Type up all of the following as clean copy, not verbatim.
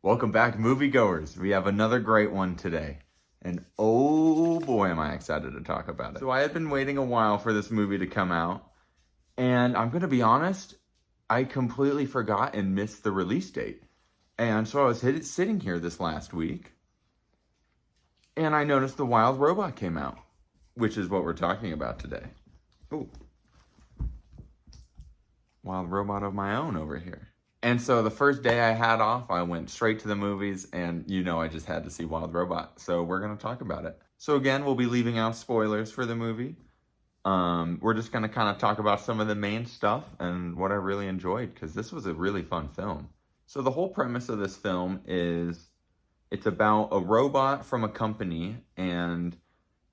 Welcome back, moviegoers. We have another great one today. And oh boy, am I excited to talk about it. So I had been waiting a while for this movie to come out. And I'm going to be honest, I completely forgot and missed the release date. And so I was sitting here this last week. And I noticed The Wild Robot came out, which is what we're talking about today. Ooh. Wild robot of my own over here. And so the first day I had off, I went straight to the movies, and I just had to see Wild Robot. So we're going to talk about it. So again, we'll be leaving out spoilers for the movie. We're just going to kind of talk about some of the main stuff and what I really enjoyed, because this was a really fun film. So the whole premise of this film is it's about a robot from a company, and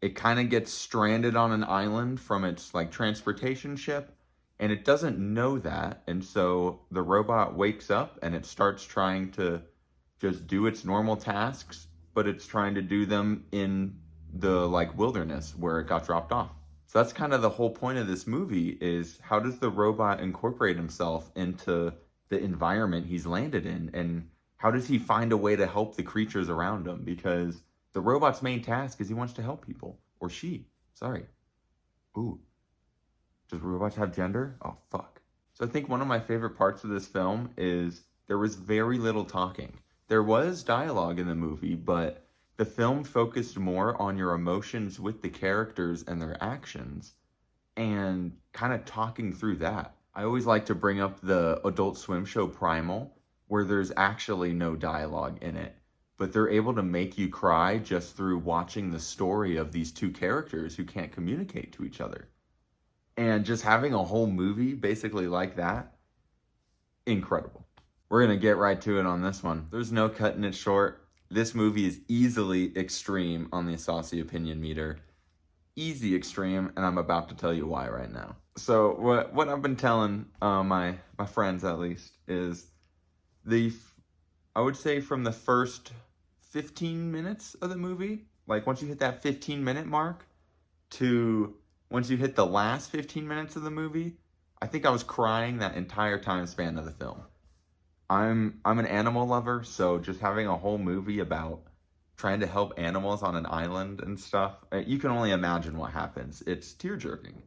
it kind of gets stranded on an island from its transportation ship. And it doesn't know that, and so the robot wakes up and it starts trying to just do its normal tasks, but it's trying to do them in the wilderness where it got dropped off. So that's kind of the whole point of this movie, is how does the robot incorporate himself into the environment he's landed in, and how does he find a way to help the creatures around him? Because the robot's main task is he wants to help people, or she, sorry. Ooh. Does robots have gender? Oh, fuck. So I think one of my favorite parts of this film is there was very little talking. There was dialogue in the movie, but the film focused more on your emotions with the characters and their actions and kind of talking through that. I always like to bring up the Adult Swim show Primal, where there's actually no dialogue in it, but they're able to make you cry just through watching the story of these two characters who can't communicate to each other. And just having a whole movie basically like that, incredible. We're going to get right to it on this one. There's no cutting it short. This movie is easily extreme on the Saucy opinion meter. Easy extreme, and I'm about to tell you why right now. So what I've been telling my friends, at least, is I would say from the first 15 minutes of the movie, once you hit that 15-minute mark to once you hit the last 15 minutes of the movie, I think I was crying that entire time span of the film. I'm an animal lover, so just having a whole movie about trying to help animals on an island and stuff, you can only imagine what happens. It's tear-jerking.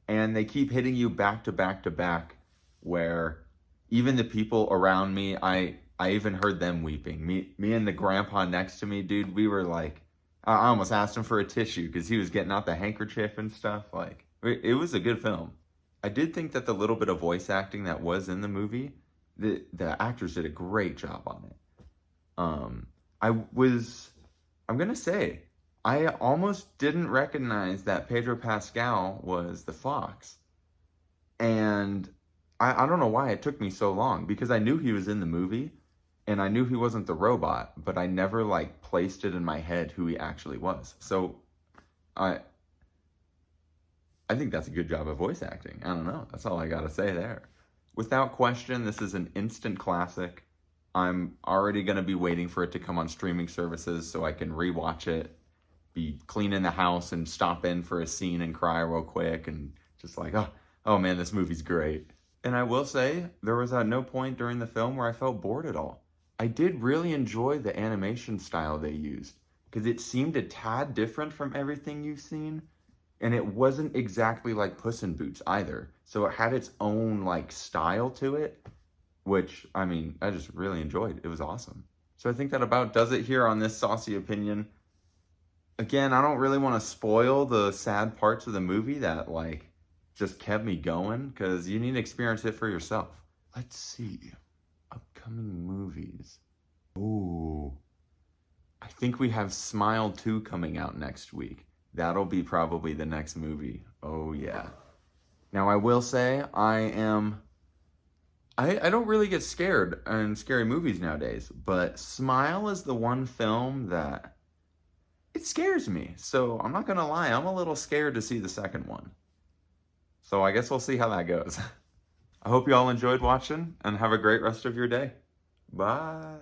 And they keep hitting you back to back to back, where even the people around me, I even heard them weeping. Me and the grandpa next to me, dude, we were I almost asked him for a tissue because he was getting out the handkerchief and stuff. It was a good film. I did think that the little bit of voice acting that was in the movie, the actors did a great job on it. I'm going to say, I almost didn't recognize that Pedro Pascal was the fox. And I don't know why it took me so long, because I knew he was in the movie. And I knew he wasn't the robot, but I never placed it in my head who he actually was. So I think that's a good job of voice acting. I don't know. That's all I gotta say there. Without question, this is an instant classic. I'm already gonna be waiting for it to come on streaming services so I can rewatch it, be cleaning the house and stop in for a scene and cry real quick and just oh man, this movie's great. And I will say, there was at no point during the film where I felt bored at all. I did really enjoy the animation style they used, because it seemed a tad different from everything you've seen, and it wasn't exactly like Puss in Boots either. So it had its own style to it, which I just really enjoyed. It was awesome. So I think that about does it here on this Saucy opinion. Again, I don't really want to spoil the sad parts of the movie that just kept me going, because you need to experience it for yourself. Let's see. Upcoming movies. Ooh. I think we have Smile 2 coming out next week. That'll be probably the next movie. Oh yeah. Now I will say I don't really get scared in scary movies nowadays, but Smile is the one film that it scares me. So I'm not gonna lie, I'm a little scared to see the second one. So I guess we'll see how that goes. I hope you all enjoyed watching, and have a great rest of your day. Bye.